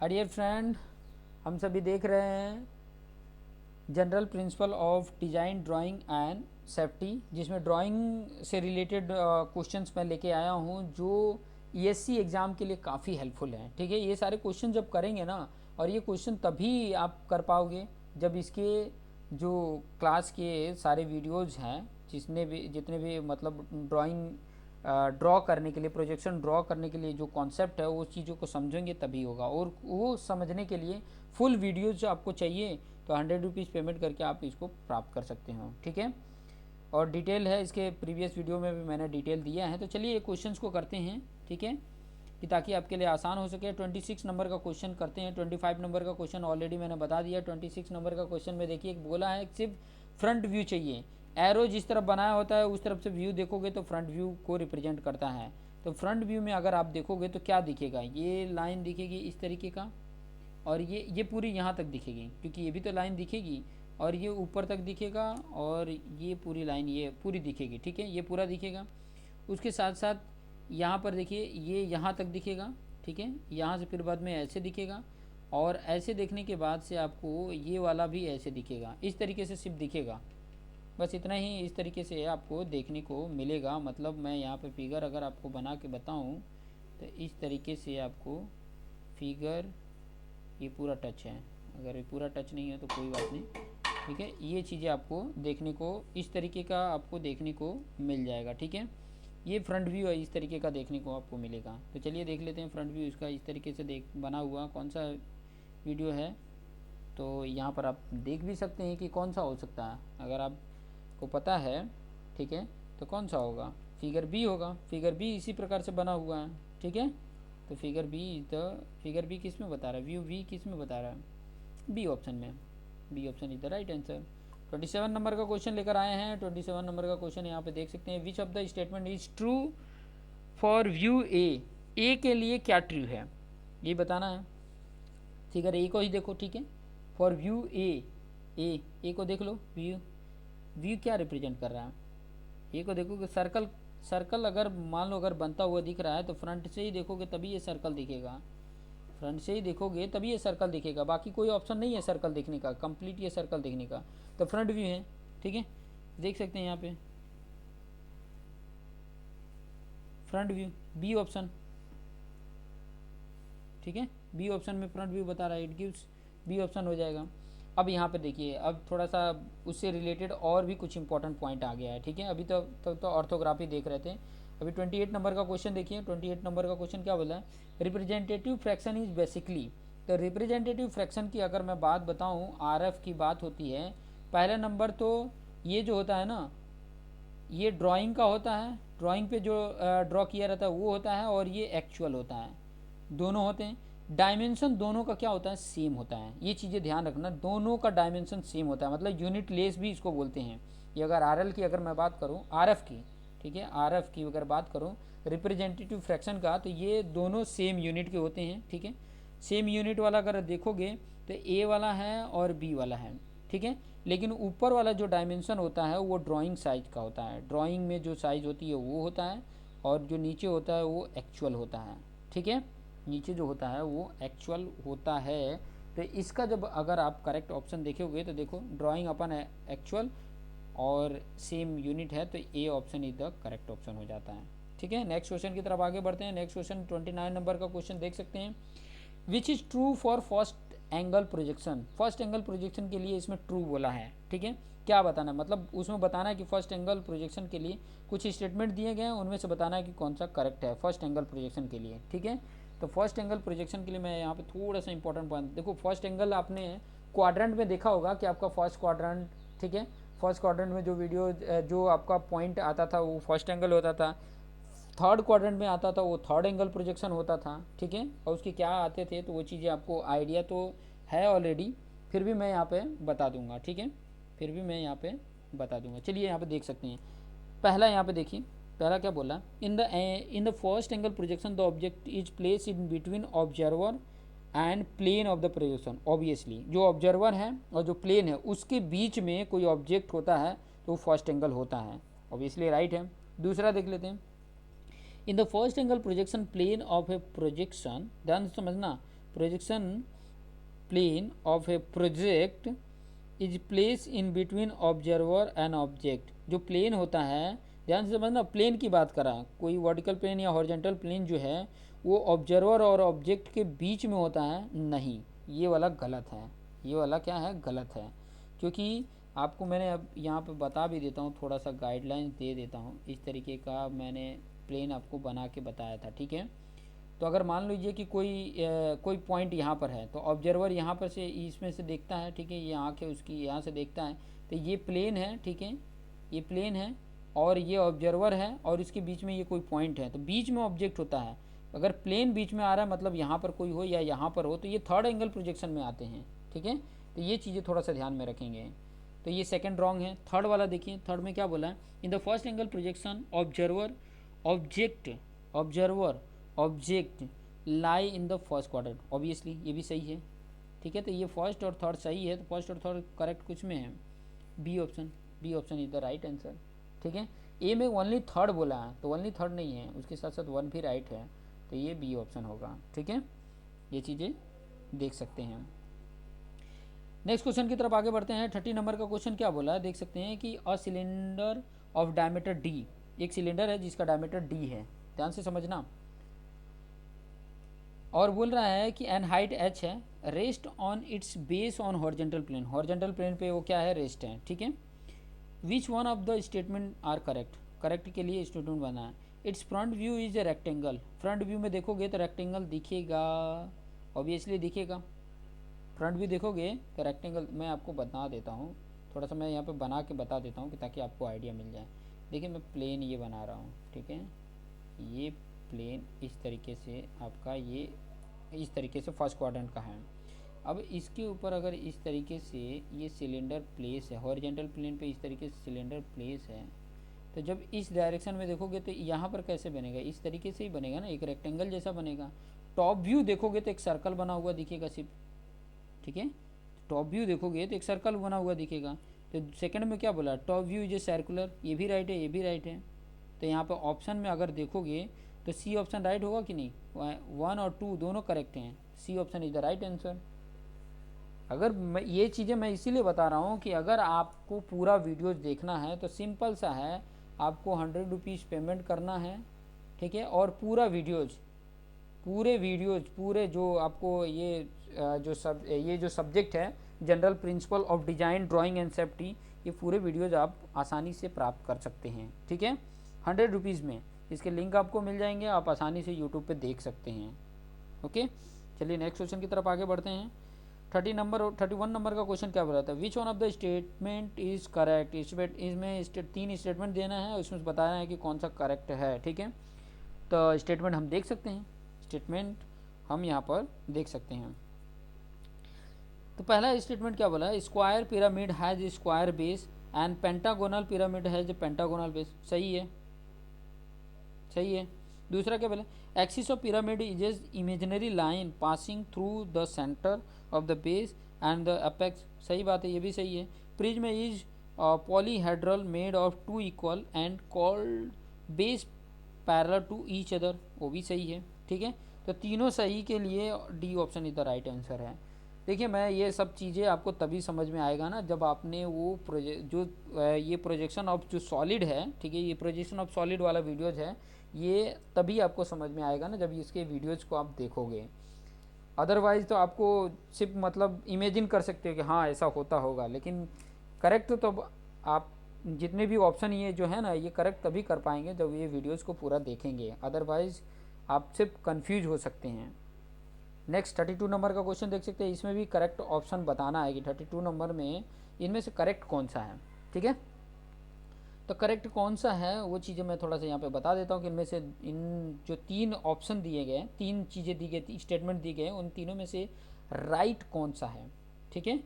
Dear friend, हम सभी देख रहे हैं general principle of design drawing and safety, जिसमें ड्राइंग से रिलेटेड क्वेश्चंस मैं लेके आया हूं जो ईएससी एग्ज़ाम के लिए काफ़ी हेल्पफुल हैं। ठीक है, ये सारे क्वेश्चन जब करेंगे ना, और ये क्वेश्चन तभी आप कर पाओगे जब इसके जो क्लास के सारे वीडियोज़ हैं, जितने भी मतलब ड्राइंग ड्रॉ करने के लिए, प्रोजेक्शन ड्रॉ करने के लिए जो कॉन्सेप्ट है वो चीज़ों को समझेंगे तभी होगा। और वो समझने के लिए फुल वीडियोज जो आपको चाहिए तो 100 रुपीज़ पेमेंट करके आप इसको प्राप्त कर सकते हो। ठीक है, और डिटेल है इसके प्रीवियस वीडियो में भी मैंने डिटेल दिया है। तो चलिए क्वेश्चंस को करते हैं, ठीक है, कि ताकि आपके लिए आसान हो सके। 26 नंबर का क्वेश्चन करते हैं। 25 नंबर का क्वेश्चन ऑलरेडी मैंने बता दिया। 26 नंबर का क्वेश्चन में देखिए बोला है सिर्फ फ्रंट व्यू चाहिए। एरो जिस तरफ बनाया होता है उस तरफ से व्यू देखोगे तो फ्रंट व्यू को रिप्रेजेंट करता है। तो फ्रंट व्यू में अगर आप देखोगे तो क्या दिखेगा, ये लाइन दिखेगी इस तरीके का, और ये पूरी यहाँ तक दिखेगी, क्योंकि ये भी तो लाइन दिखेगी, और ये ऊपर तक दिखेगा, और ये पूरी लाइन ये पूरी दिखेगी। ठीक है, ये पूरा दिखेगा। उसके साथ साथ यहाँ पर देखिए ये यहाँ तक दिखेगा। ठीक है, यहाँ से फिर बाद में ऐसे दिखेगा, और ऐसे देखने के बाद से आपको ये वाला भी ऐसे दिखेगा। इस तरीके से सिर्फ दिखेगा, बस इतना ही। इस तरीके से आपको देखने को मिलेगा। मतलब मैं यहाँ पे फिगर अगर आपको बना के बताऊँ तो इस तरीके से आपको फिगर, ये पूरा टच है, अगर ये पूरा टच नहीं है तो कोई बात नहीं। ठीक है, ये चीज़ें आपको देखने को इस तरीके का आपको देखने को मिल जाएगा। ठीक है, ये फ्रंट व्यू है, इस तरीके का देखने को आपको मिलेगा। तो चलिए देख लेते हैं फ्रंट व्यू इसका इस तरीके से बना हुआ कौन सा वीडियो है। तो यहाँ पर आप देख भी सकते हैं कि कौन सा हो सकता है, अगर आपको पता है। ठीक है, तो कौन सा होगा, फिगर बी होगा। फिगर बी इसी प्रकार से बना हुआ है। ठीक है, तो फिगर बी किस में बता रहा है, व्यू वी किस में बता रहा है, बी ऑप्शन में। B option is the right answer. 27 number का क्वेश्चन लेकर आए हैं। 27 नंबर का क्वेश्चन यहाँ पे देख सकते हैं। Which of the statement is true for view A के लिए क्या ट्रू है ये बताना है। फिगर ए को ही देखो। ठीक है, फॉर व्यू ए को देख लो। व्यू व्यू क्या रिप्रेजेंट कर रहा है, ए को देखो कि सर्कल। सर्कल अगर मान लो अगर बनता हुआ दिख रहा है तो फ्रंट से ही देखोगे तभी ये सर्कल दिखेगा। फ्रंट से ही देखोगे तभी ये सर्कल दिखेगा, बाकी कोई ऑप्शन नहीं है सर्कल देखने का, कंप्लीट ये सर्कल देखने का। तो फ्रंट व्यू है। ठीक है, देख सकते हैं यहाँ पे फ्रंट व्यू, बी ऑप्शन। ठीक है, बी ऑप्शन में फ्रंट व्यू बता रहा है, इट गिव्स बी ऑप्शन हो जाएगा। अब यहाँ पे देखिए, अब थोड़ा सा उससे रिलेटेड और भी कुछ इंपॉर्टेंट पॉइंट आ गया है। ठीक है, अभी तो ऑर्थोग्राफी देख रहे थे। अभी 28 नंबर का क्वेश्चन देखिए। 28 नंबर का क्वेश्चन क्या बोला है, रिप्रेजेंटेटिव फ्रैक्शन इज बेसिकली। तो रिप्रेजेंटेटिव फ्रैक्शन की अगर मैं बात बताऊँ, आरएफ की बात होती है। पहला नंबर तो ये जो होता है ना, ये ड्राइंग का होता है, ड्राइंग पे जो ड्रॉ किया रहता है वो होता है, और ये एक्चुअल होता है, दोनों होते हैं। डायमेंशन दोनों का क्या होता है, सेम होता है। ये चीज़ें ध्यान रखना, दोनों का डायमेंशन सेम होता है, मतलब यूनिट लेस भी इसको बोलते हैं। ये अगर आरएल की अगर मैं बात करूँ, आरएफ की, ठीक है, आरएफ की अगर बात करूँ रिप्रेजेंटेटिव फ्रैक्शन का, तो ये दोनों सेम यूनिट के होते हैं। ठीक है, सेम यूनिट वाला अगर देखोगे तो ए वाला है और बी वाला है। ठीक है, लेकिन ऊपर वाला जो डायमेंशन होता है वो ड्राइंग साइज का होता है। ड्राइंग में जो साइज होती है वो होता है, और जो नीचे होता है वो एक्चुअल होता है। ठीक है, नीचे जो होता है वो एक्चुअल होता है। तो इसका जब अगर आप करेक्ट ऑप्शन देखोगे तो देखो ड्राइंग अपन एक्चुअल और सेम यूनिट है, तो A option is the correct option हो जाता है। ठीक है, नेक्स्ट क्वेश्चन की तरफ आगे बढ़ते हैं। नेक्स्ट क्वेश्चन 29 नंबर का क्वेश्चन देख सकते हैं। Which is true for first angle projection. First angle projection के लिए इसमें ट्रू बोला है। ठीक है, क्या बताना है, मतलब उसमें बताना है कि फर्स्ट एंगल प्रोजेक्शन के लिए कुछ स्टेटमेंट दिए गए हैं, उनमें से बताना है कि कौन सा करेक्ट है फर्स्ट एंगल प्रोजेक्शन के लिए। ठीक है, तो फर्स्ट एंगल प्रोजेक्शन के लिए मैं यहाँ पे थोड़ा सा इंपॉर्टेंट पॉइंट देखो। फर्स्ट एंगल आपने क्वाड्रेंट में देखा होगा कि आपका फर्स्ट क्वाड्रेंट, ठीक है, फर्स्ट क्वाड्रेंट में जो वीडियो जो आपका पॉइंट आता था वो फर्स्ट एंगल होता था। थर्ड क्वाड्रेंट में आता था वो थर्ड एंगल प्रोजेक्शन होता था। ठीक है, और उसके क्या आते थे तो वो चीज़ें आपको आइडिया तो है ऑलरेडी, फिर भी मैं यहाँ पे बता दूंगा। ठीक है, फिर भी मैं यहाँ पे बता दूंगा। चलिए यहाँ पे देख सकते हैं। पहला यहाँ पे देखिए, पहला क्या बोला, in the first angle projection the object is place in between observer and plane of the projection. Obviously जो ऑब्जर्वर है और जो प्लेन है उसके बीच में कोई ऑब्जेक्ट होता है तो वो फर्स्ट एंगल होता है। ऑब्वियसली राइट है। दूसरा देख लेते हैं। In the first angle projection plane of a projection, ध्यान से समझना, projection plane of a project is place in between observer and object. जो प्लेन होता है, ध्यान से समझना, प्लेन की बात करा, कोई वर्टिकल प्लेन या हॉरिजॉन्टल प्लेन जो है वो ऑब्जर्वर और ऑब्जेक्ट के बीच में होता है, नहीं, ये वाला गलत है, ये वाला क्या है, गलत है। क्योंकि आपको मैंने अब यहाँ पे बता भी देता हूँ, थोड़ा सा गाइडलाइंस दे देता हूँ। इस तरीके का मैंने प्लेन आपको बना के बताया था, ठीक है। तो अगर मान लीजिए कि कोई पॉइंट यहाँ पर है, तो ऑब्जर्वर यहाँ पर से इसमें से देखता है, ठीक है, ये आँख है उसकी, यहाँ से देखता है, तो ये प्लेन है, ठीक है, ये प्लेन है और ये ऑब्जर्वर है और इसके बीच में ये कोई पॉइंट है, तो बीच में ऑब्जेक्ट होता है। अगर प्लेन बीच में आ रहा है, मतलब यहाँ पर कोई हो या यहाँ पर हो, तो ये थर्ड एंगल प्रोजेक्शन में आते हैं, ठीक है। तो ये चीज़ें थोड़ा सा ध्यान में रखेंगे। तो ये सेकंड रॉन्ग है। थर्ड वाला देखिए, थर्ड में क्या बोला है, इन the first angle projection observer object lie in the first quadrant, obviously ये भी सही है, ठीक है। तो ये फर्स्ट और थर्ड सही है, तो फर्स्ट और थर्ड करेक्ट कुछ में है, B option, B option is the right answer, ठीक है। ए में ओनली थर्ड बोला है, तो ओनली थर्ड नहीं है, उसके साथ साथ वन भी राइट है, तो ये बी ऑप्शन होगा, ठीक है। ये चीज़ें देख सकते हैं। नेक्स्ट क्वेश्चन की तरफ आगे बढ़ते हैं। 30 नंबर का क्वेश्चन क्या बोला है, देख सकते हैं कि a cylinder of diameter D, एक सिलेंडर है जिसका डायमीटर डी है, ध्यान से समझना, और बोल रहा है कि एन हाइट एच है, rest on its base on horizontal plane, horizontal plane पे वो क्या है, रेस्ट है, ठीक है। Which one of the statement are correct, correct के लिए स्टेटमेंट बना है। Its front view is a rectangle, front view में देखोगे तो रेक्टेंगल दिखेगा, ऑब्वियसली दिखेगा, फ्रंट व्यू देखोगे तो रेक्टेंगल। मैं आपको बता देता हूँ, थोड़ा सा मैं यहाँ पे बना के बता देता हूँ कि ताकि आपको आइडिया मिल जाए। देखिए मैं प्लेन ये बना रहा हूँ, ठीक है, ये प्लेन इस तरीके से आपका, ये इस तरीके से फर्स्ट क्वाड्रेंट का है। अब इसके ऊपर अगर इस तरीके से ये सिलेंडर प्लेस है, हॉरिजॉन्टल प्लेन पे इस तरीके से सिलेंडर प्लेस है, तो जब इस डायरेक्शन में देखोगे तो यहाँ पर कैसे बनेगा, इस तरीके से ही बनेगा ना, एक रेक्टेंगल जैसा बनेगा। टॉप व्यू देखोगे तो एक सर्कल बना हुआ दिखेगा सिर्फ, ठीक है, टॉप व्यू देखोगे तो एक सर्कल बना हुआ दिखेगा। तो सेकंड में क्या बोला, top view is a circular, ये भी राइट है, ये भी राइट है। तो यहाँ पर ऑप्शन में अगर देखोगे तो सी ऑप्शन राइट होगा कि नहीं, 1 और 2 दोनों करेक्ट हैं, C option is the right answer. अगर मैं ये चीज़ें मैं इसीलिए बता रहा हूँ कि अगर आपको पूरा वीडियोज देखना है तो सिंपल सा है, आपको 100 रुपीज़ पेमेंट करना है, ठीक है, और पूरा वीडियोज, पूरे वीडियोज, पूरे जो आपको ये जो सब्जेक्ट है general principle of design drawing and safety, ये पूरे वीडियोज आप आसानी से प्राप्त कर सकते हैं, ठीक है, 100 रुपीज़ में। इसके लिंक आपको मिल जाएंगे, आप आसानी से यूट्यूब पे देख सकते हैं। ओके, चलिए नेक्स्ट क्वेश्चन की तरफ आगे बढ़ते हैं। 31 नंबर का क्वेश्चन क्या बोला था, विच one of the statement is correct, इसमें 3 स्टेटमेंट देना है, उसमें बताना है कि कौन सा करेक्ट है, ठीक है। तो स्टेटमेंट हम देख सकते हैं, स्टेटमेंट हम यहाँ पर देख सकते हैं। तो पहला स्टेटमेंट क्या बोला है, square pyramid has square base and pentagonal pyramid has pentagonal base, सही है, सही है। दूसरा क्या बोला, axis of pyramid is imaginary line passing through the centre of the base and the apex, सही बात है, ये भी सही है। Prism is polyhedral made of 2 equal and called base parallel to each other, वो भी सही है, ठीक है। तो तीनों सही के लिए D option is the right answer है। देखिए मैं ये सब चीज़ें आपको तभी समझ में आएगा ना जब आपने वो ये प्रोजेक्शन ऑफ जो सॉलिड है, ठीक है, ये प्रोजेक्शन ऑफ सॉलिड वाला वीडियोज़ है, ये तभी आपको समझ में आएगा ना जब इसके वीडियोज़ को आप देखोगे। अदरवाइज़ तो आपको सिर्फ मतलब इमेजिन कर सकते हो कि हाँ ऐसा होता होगा, लेकिन करेक्ट तो आप जितने भी ऑप्शन ये जो है ना, ये करेक्ट तभी कर पाएंगे जब ये वीडियोज़ को पूरा देखेंगे, अदरवाइज़ आप सिर्फ कन्फ्यूज हो सकते हैं। नेक्स्ट 32 नंबर का क्वेश्चन देख सकते हैं, इसमें भी करेक्ट ऑप्शन बताना है कि 32 नंबर में इनमें से करेक्ट कौन सा है, ठीक है। तो करेक्ट कौन सा है वो चीज़ें मैं थोड़ा सा यहाँ पे बता देता हूँ कि इनमें से इन जो 3 ऑप्शन दिए गए, 3 चीज़ें दी गई, स्टेटमेंट दी गए, उन तीनों में से राइट कौन सा है, ठीक है।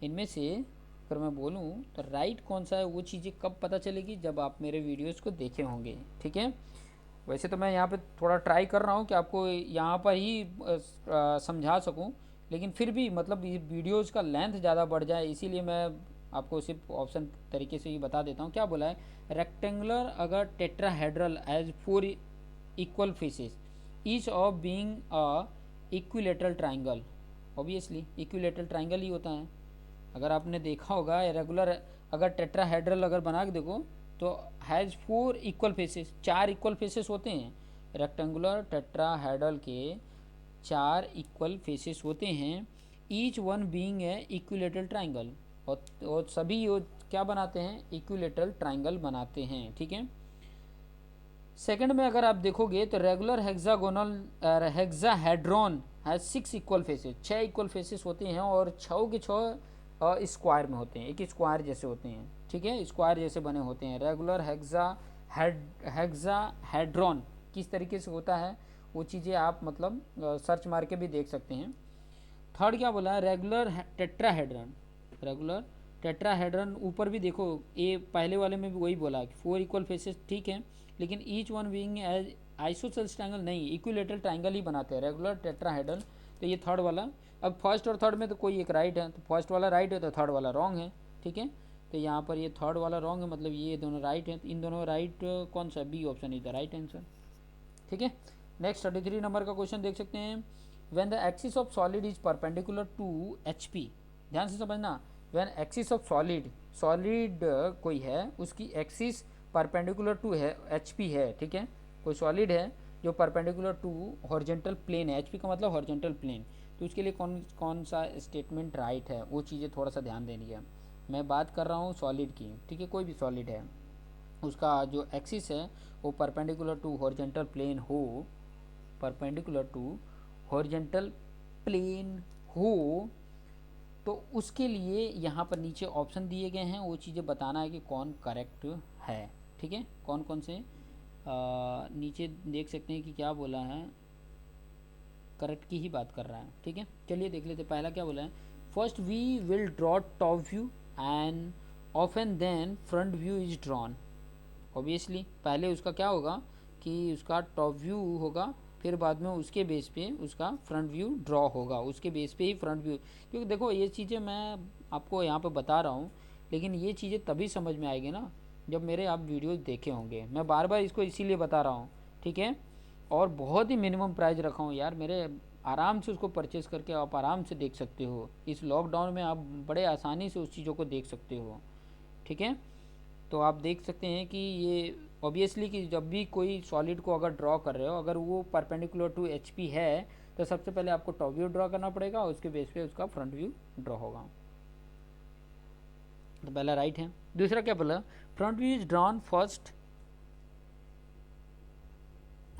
इनमें से अगर मैं बोलूँ तो राइट कौन सा है वो चीज़ें कब पता चलेगी, जब आप मेरे वीडियोज़ को देखे होंगे, ठीक है। वैसे तो मैं यहाँ पे थोड़ा ट्राई कर रहा हूँ कि आपको यहाँ पर ही समझा सकूँ, लेकिन फिर भी मतलब ये वीडियोज़ का लेंथ ज़्यादा बढ़ जाए, इसीलिए मैं आपको सिर्फ ऑप्शन तरीके से ही बता देता हूँ। क्या बोला है, रेक्टेंगुलर अगर tetrahedral as 4 equal faces each of being a equilateral triangle, obviously equilateral triangle ही होता है। अगर आपने देखा होगा रेगुलर, अगर टेट्राहेड्रल अगर बना के देखो तो has 4 equal faces, 4 equal faces होते हैं। रेक्टेंगुलर टेट्राहेड्रल के 4 इक्वल फेसेस होते हैं, each one being a equilateral triangle, और सभी वो क्या बनाते हैं, इक्विलेटरल ट्राइंगल बनाते हैं, ठीक है। सेकंड में अगर आप देखोगे तो regular hexagonal hexahedron has 6 equal faces, 6 equal faces होते हैं और 6 के 6 स्क्वायर में होते हैं, एक स्क्वायर जैसे होते हैं, ठीक है, स्क्वायर जैसे बने होते हैं। रेगुलर हेक्साहेड्रॉन किस तरीके से होता है वो चीज़ें आप मतलब सर्च मार के भी देख सकते हैं। थर्ड क्या बोला है, रेगुलर टेट्राहेड्रन, रेगुलर टेट्राहेड्रन ऊपर भी देखो, ये पहले वाले में भी वही बोला कि 4 इक्वल फेसेस, ठीक है, लेकिन each one being as isosceles triangle नहीं, इक्विलेटरल ट्रायंगल ही बनाते हैं रेगुलर टेट्राहेड्रन। तो ये थर्ड वाला, अब फर्स्ट और थर्ड में तो कोई एक राइट है, तो फर्स्ट वाला राइट है तो थर्ड वाला रॉन्ग है, ठीक है। तो यहाँ पर ये थर्ड वाला रॉन्ग है, मतलब ये दोनों राइट है, इन दोनों राइट कौन सा, B option is the right answer, ठीक है। नेक्स्ट 33 नंबर का क्वेश्चन देख सकते हैं, when the axis of solid is perpendicular to HP, ध्यान से समझना, when axis of solid, solid कोई है उसकी एक्सिस परपेंडिकुलर टू है एचपी है, ठीक है, कोई सॉलिड है जो परपेंडिकुलर टू हॉरिजॉन्टल प्लेन है, एचपी का मतलब हॉरिजॉन्टल प्लेन, तो उसके लिए कौन कौन सा स्टेटमेंट राइट है, वो चीज़ें थोड़ा सा ध्यान देनी है। मैं बात कर रहा हूँ सॉलिड की, ठीक है, कोई भी सॉलिड है उसका जो एक्सिस है वो परपेंडिकुलर टू हॉरिजॉन्टल प्लेन हो, परपेंडिकुलर टू हॉरिजॉन्टल प्लेन हो, तो उसके लिए यहाँ पर नीचे ऑप्शन दिए गए हैं, वो चीज़ें बताना है कि कौन करेक्ट है, ठीक है। कौन कौन से नीचे देख सकते हैं कि क्या बोला है, करेक्ट की ही बात कर रहा है, ठीक है। चलिए देख लेते, पहला क्या बोला है, first we will draw top view and of and then front view is drawn. Obviously पहले उसका क्या होगा कि उसका टॉप व्यू होगा, फिर बाद में उसके बेस पे उसका फ्रंट व्यू ड्रॉ होगा, उसके बेस पे ही फ्रंट व्यू, क्योंकि देखो ये चीज़ें मैं आपको यहाँ पे बता रहा हूँ, लेकिन ये चीज़ें तभी समझ में आएगी ना जब मेरे आप वीडियो देखे होंगे। मैं बार बार इसको इसीलिए बता रहा हूँ, ठीक है, और बहुत ही मिनिमम प्राइस रखा हूँ यार मेरे, आराम से उसको परचेज़ करके आप आराम से देख सकते हो, इस लॉकडाउन में आप बड़े आसानी से उस चीज़ों को देख सकते हो, ठीक है। तो आप देख सकते हैं कि ये ऑब्वियसली कि जब भी कोई सॉलिड को अगर ड्रॉ कर रहे हो, अगर वो परपेंडिकुलर टू एचपी है तो सबसे पहले आपको टॉप व्यू ड्रॉ करना पड़ेगा और उसके बेस पे उसका फ्रंट व्यू ड्रॉ होगा, तो पहला राइट है। दूसरा क्या बोला, front view is drawn first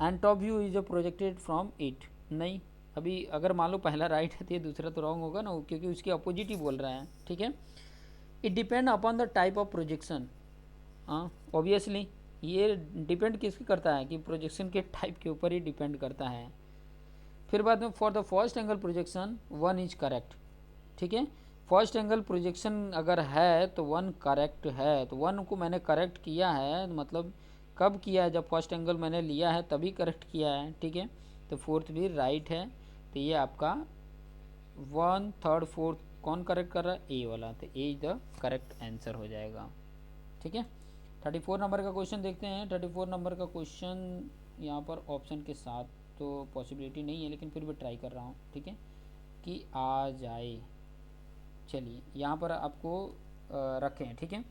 and top view is projected from it, नहीं, अभी अगर मान लो पहला राइट है तो ये दूसरा तो रॉन्ग होगा ना, क्योंकि उसके अपोजिट ही बोल रहा है, ठीक है। It depend upon the type of projection, हाँ ऑब्वियसली ये डिपेंड किसकी करता है कि प्रोजेक्शन के टाइप के ऊपर ही डिपेंड करता है। फिर बाद में for the first angle projection 1 is correct, ठीक है, फर्स्ट एंगल प्रोजेक्शन अगर है तो 1 करेक्ट है, तो 1 को मैंने करेक्ट किया है, मतलब कब किया है, जब फर्स्ट एंगल मैंने लिया है तभी करेक्ट किया है, ठीक है। तो फोर्थ भी राइट है, तो ये आपका 1 3 4 कौन करेक्ट कर रहा है, ए वाला, तो ए इज द करेक्ट आंसर हो जाएगा, ठीक है। 34 नंबर का क्वेश्चन देखते हैं। 34 नंबर का क्वेश्चन यहाँ पर ऑप्शन के साथ तो पॉसिबिलिटी नहीं है, लेकिन फिर भी ट्राई कर रहा हूँ, ठीक है, कि आ जाए। चलिए यहाँ पर आपको रखें हैं, ठीक है,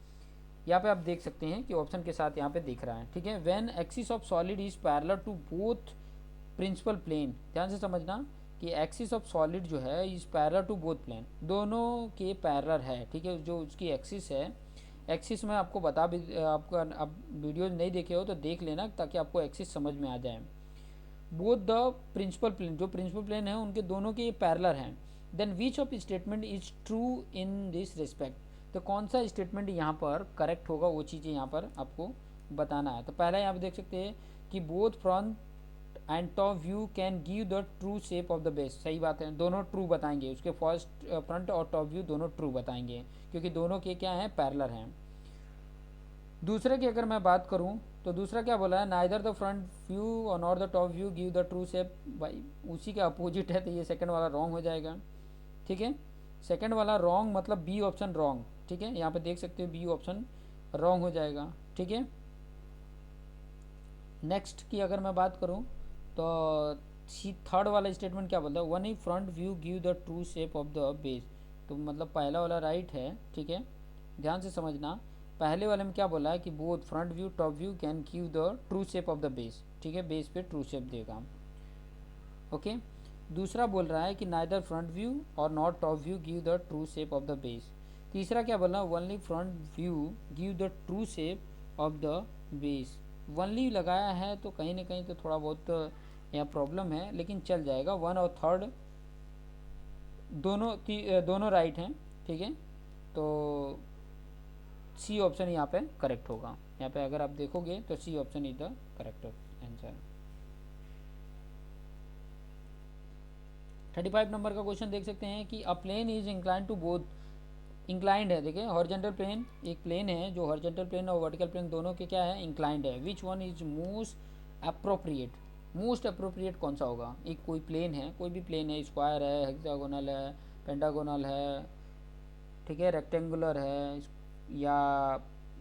यहाँ पे आप देख सकते हैं कि ऑप्शन के साथ यहाँ पे दिख रहा है, ठीक है। When axis of solid is parallel to both principal plane, ध्यान से समझना कि एक्सिस ऑफ सॉलिड जो है is parallel to both plane, दोनों के पैरेलल है, ठीक है, जो उसकी एक्सिस है, एक्सिस में आपको बता भी, आपको अब वीडियो नहीं देखे हो तो देख लेना ताकि आपको एक्सिस समझ में आ जाए। बोथ द प्रिंसिपल प्लेन, जो प्रिंसिपल प्लेन है उनके दोनों के पैरेलल हैं, then which of statement is true in this respect, तो कौन सा स्टेटमेंट यहाँ पर करेक्ट होगा वो चीज़ें यहाँ पर आपको बताना है। तो पहला यहाँ पर देख सकते हैं कि both front and top view can give the true shape of the base, सही बात है, दोनों ट्रू बताएंगे, उसके फर्स्ट फ्रंट और टॉप व्यू दोनों ट्रू बताएंगे क्योंकि दोनों के क्या हैं, पैरेलल हैं। दूसरे की अगर मैं बात करूं तो दूसरा क्या बोला है, नाइदर द फ्रंट व्यू और not the top view give the true shape, भाई उसी के अपोजिट है, तो ये सेकंड वाला रॉन्ग हो जाएगा, ठीक है। सेकंड वाला रॉन्ग मतलब बी ऑप्शन रॉन्ग, ठीक है, यहाँ पे देख सकते हो बी ऑप्शन रॉन्ग हो जाएगा, ठीक है। नेक्स्ट की अगर मैं बात करूं तो थर्ड वाला स्टेटमेंट क्या बोलता है, one E front view give the true shape of the base. तो मतलब पहला वाला राइट है, ठीक है, ध्यान से समझना। पहले वाले में क्या बोला है कि both front view top view can give the true shape of the base, ठीक है, बेस पे ट्रू शेप देगा। ओके, दूसरा बोल रहा है कि नाइदर फ्रंट व्यू और not top view give the true shape of the base. तीसरा क्या बोला, only front view give the true shape of the base. Only लगाया है तो कहीं ना कहीं तो थोड़ा बहुत यहाँ प्रॉब्लम है, लेकिन चल जाएगा। वन और थर्ड दोनों राइट हैं, ठीक है, तो सी ऑप्शन यहाँ पे करेक्ट होगा। यहाँ पे अगर आप देखोगे तो C option is the correct answer. 35 number का क्वेश्चन देख सकते हैं कि a plane is inclined to both, inclined है, देखिए हॉरिजॉन्टल प्लेन, एक प्लेन है जो हॉरिजॉन्टल प्लेन और वर्टिकल प्लेन दोनों के क्या है, इंक्लाइंड है। Which one is most appropriate, most appropriate कौन सा होगा। एक कोई प्लेन है, कोई भी प्लेन है, स्क्वायर है, हेक्सागोनल है, पेंटागोनल है, ठीक है, रेक्टेंगुलर है, या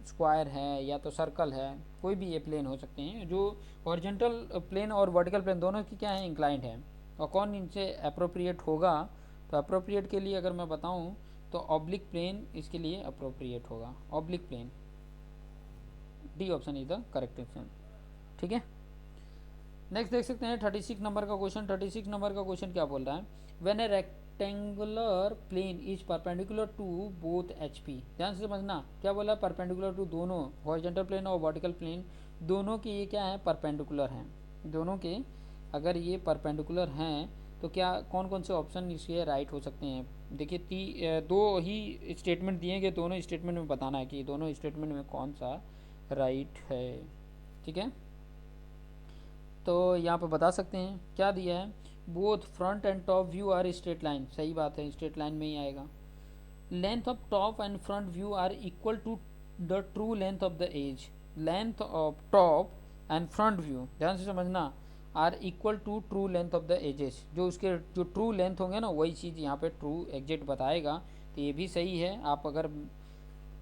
स्क्वायर है, या तो सर्कल है, कोई भी ये प्लेन हो सकते हैं जो हॉरिजॉन्टल प्लेन और वर्टिकल प्लेन दोनों की क्या है, इंक्लाइंड है। और कौन इनसे अप्रोप्रिएट होगा, तो अप्रोप्रिएट के लिए अगर मैं बताऊं तो ऑब्लिक प्लेन इसके लिए अप्रोप्रिएट होगा, oblique plane. D option is the correct option, ठीक है। नेक्स्ट देख सकते हैं 36 नंबर का क्वेश्चन। 36 नंबर का क्वेश्चन क्या बोल रहा है, when a rectangular plane is perpendicular to both H P. ध्यान से समझना, क्या बोला, परपेंडिकुलर टू दोनों, हॉरिजॉन्टल प्लेन और वर्टिकल प्लेन दोनों के ये क्या है, परपेंडिकुलर हैं, दोनों के अगर ये परपेंडिकुलर हैं तो क्या कौन कौन से ऑप्शन इसके राइट हो सकते हैं। देखिए दो ही स्टेटमेंट दिए गए, दोनों स्टेटमेंट में बताना है कि दोनों स्टेटमेंट में कौन सा राइट है, ठीक है। तो यहाँ पे बता सकते हैं क्या दिया है, both front and top view are straight line, सही बात है, स्ट्रेट लाइन में ही आएगा। Length of top and front view are equal to the true length of the edge. Length of top and front view, ध्यान से समझना, are equal to true length of the edges. जो उसके जो true length होंगे ना, वही चीज़ यहाँ पे ट्रू एग्जैक्ट बताएगा। तो ये भी सही है। आप अगर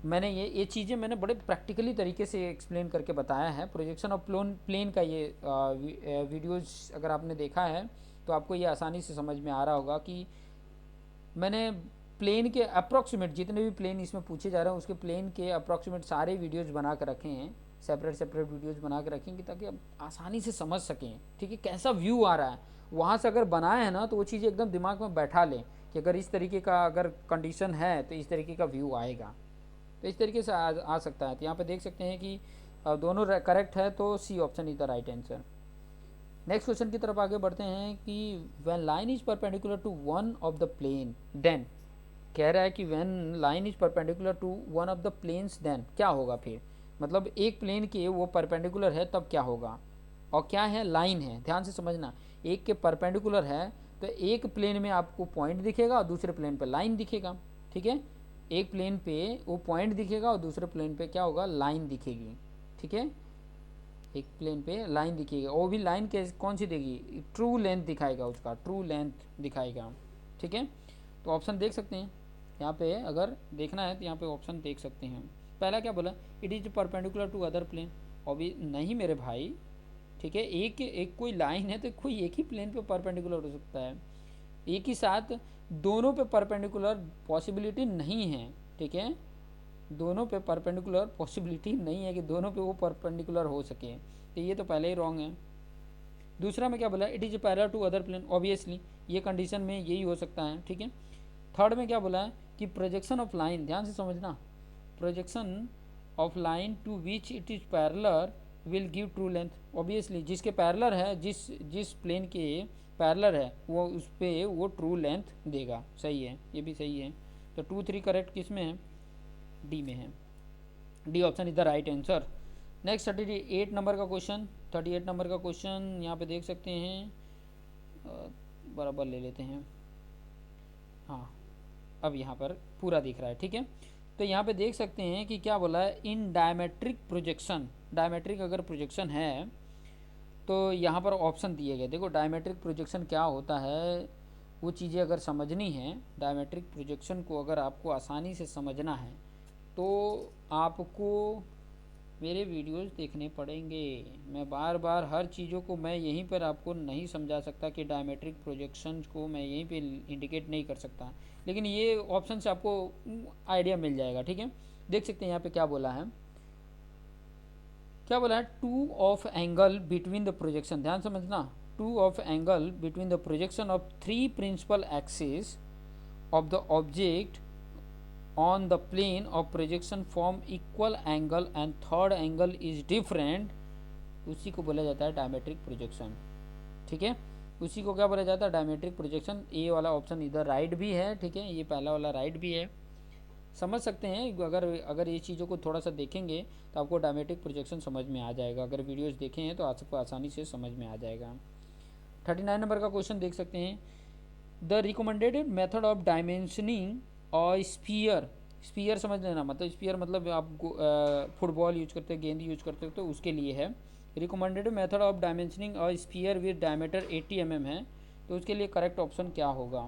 मैंने ये चीज़ें मैंने बड़े प्रैक्टिकली तरीके से एक्सप्लेन करके बताया है। प्रोजेक्शन ऑफ प्लेन का ये वीडियोस अगर आपने देखा है तो आपको ये आसानी से समझ में आ रहा होगा कि मैंने प्लेन के अप्रॉक्सीमेट जितने भी प्लेन इसमें पूछे जा रहे हैं उसके प्लेन के अप्रॉक्सीमेट सारे वीडियोस बना कर रखे हैं, सेपरेट सेपरेट वीडियोस बना कर रखेंगे ताकि आप आसानी से समझ सकें, ठीक है, कैसा व्यू आ रहा है। वहाँ से अगर बनाए हैं ना तो वो चीज़ें एकदम दिमाग में बैठा लें कि अगर इस तरीके का अगर कंडीशन है तो इस तरीके का व्यू आएगा। तो इस तरीके से आ सकता है। तो यहाँ पे देख सकते हैं कि दोनों करेक्ट है, तो C option is the right answer. Next question की तरफ आगे बढ़ते हैं कि when line is perpendicular to one of the plane then, कह रहा है कि when line is perpendicular to one of the planes then क्या होगा फिर, मतलब एक प्लेन के वो परपेंडिकुलर है तब क्या होगा। और क्या है, लाइन है, ध्यान से समझना, एक के परपेंडिकुलर है तो एक प्लेन में आपको पॉइंट दिखेगा और दूसरे प्लेन पे लाइन दिखेगा, ठीक है। एक प्लेन पे वो पॉइंट दिखेगा और दूसरे प्लेन पे क्या होगा, लाइन दिखेगी, ठीक है। एक प्लेन पे लाइन दिखेगी, वो भी लाइन कौन सी देगी, ट्रू लेंथ दिखाएगा, उसका ट्रू लेंथ दिखाएगा, ठीक है। तो ऑप्शन देख सकते हैं यहाँ पे, अगर देखना है तो यहाँ पे ऑप्शन देख सकते हैं। पहला क्या बोला, it is perpendicular to other plane, और भी नहीं मेरे भाई, ठीक है, एक कोई लाइन है तो कोई एक ही प्लेन पे परपेंडिकुलर हो सकता है, एक ही साथ दोनों पे परपेंडिकुलर पॉसिबिलिटी नहीं है, ठीक है, दोनों पे परपेंडिकुलर पॉसिबिलिटी नहीं है कि दोनों पे वो परपेंडिकुलर हो सके, तो ये तो पहले ही रॉन्ग है। दूसरा में क्या बोला, it is parallel to other plane, obviously ये कंडीशन में यही हो सकता है, ठीक है। थर्ड में क्या बोला है कि प्रोजेक्शन ऑफ लाइन, ध्यान से समझना, projection of line to which it is parallel will give true length, obviously जिसके पैरेलल है, जिस प्लेन के पैरेलल है वो उस पर वो ट्रू लेंथ देगा, सही है, ये भी सही है। तो 2 3 करेक्ट किस में है, डी में है, D option is the right answer. Next 38 number का क्वेश्चन। 38 नंबर का क्वेश्चन यहाँ पे देख सकते हैं, बराबर ले लेते हैं, हाँ अब यहाँ पर पूरा दिख रहा है, ठीक है। तो यहाँ पे देख सकते हैं कि क्या बोला है, इन डायमेट्रिक प्रोजेक्शन, डायमेट्रिक अगर प्रोजेक्शन है तो यहाँ पर ऑप्शन दिए गए। देखो डायमेट्रिक प्रोजेक्शन क्या होता है, वो चीज़ें अगर समझनी है, डायमेट्रिक प्रोजेक्शन को अगर आपको आसानी से समझना है तो आपको मेरे वीडियोस देखने पड़ेंगे। मैं बार बार हर चीज़ों को मैं यहीं पर आपको नहीं समझा सकता कि डायमेट्रिक प्रोजेक्शन को मैं यहीं पे इंडिकेट नहीं कर सकता, लेकिन ये ऑप्शन से आपको आइडिया मिल जाएगा। ठीक है, देख सकते हैं यहाँ पे क्या बोला है। क्या बोला है, two of angle between the projection, ध्यान समझना, two of angle between the projection of three principal axis of the object on the plane of projection form equal angle and third angle is different, उसी को बोला जाता है diametric projection. ठीक है, उसी को क्या बोला जाता है, डायमेट्रिक प्रोजेक्शन। ए वाला ऑप्शन इधर राइट भी है, ठीक है, ये पहला वाला राइट भी है। समझ सकते हैं, अगर ये चीज़ों को थोड़ा सा देखेंगे तो आपको डायमेट्रिक प्रोजेक्शन समझ में आ जाएगा। अगर वीडियोस देखे हैं तो आपको आसानी से समझ में आ जाएगा। 39 नंबर का क्वेश्चन देख सकते हैं, the recommended method of dimensioning और स्पीयर, स्पीयर समझ लेना, मतलब स्पीयर मतलब आप फुटबॉल यूज करते हैं, गेंद यूज करते हो, तो उसके लिए है। रिकमेंडेड मेथड ऑफ डायमेंशनिंग और स्पीयर विद डायमीटर 80 mm है, तो उसके लिए करेक्ट ऑप्शन क्या होगा।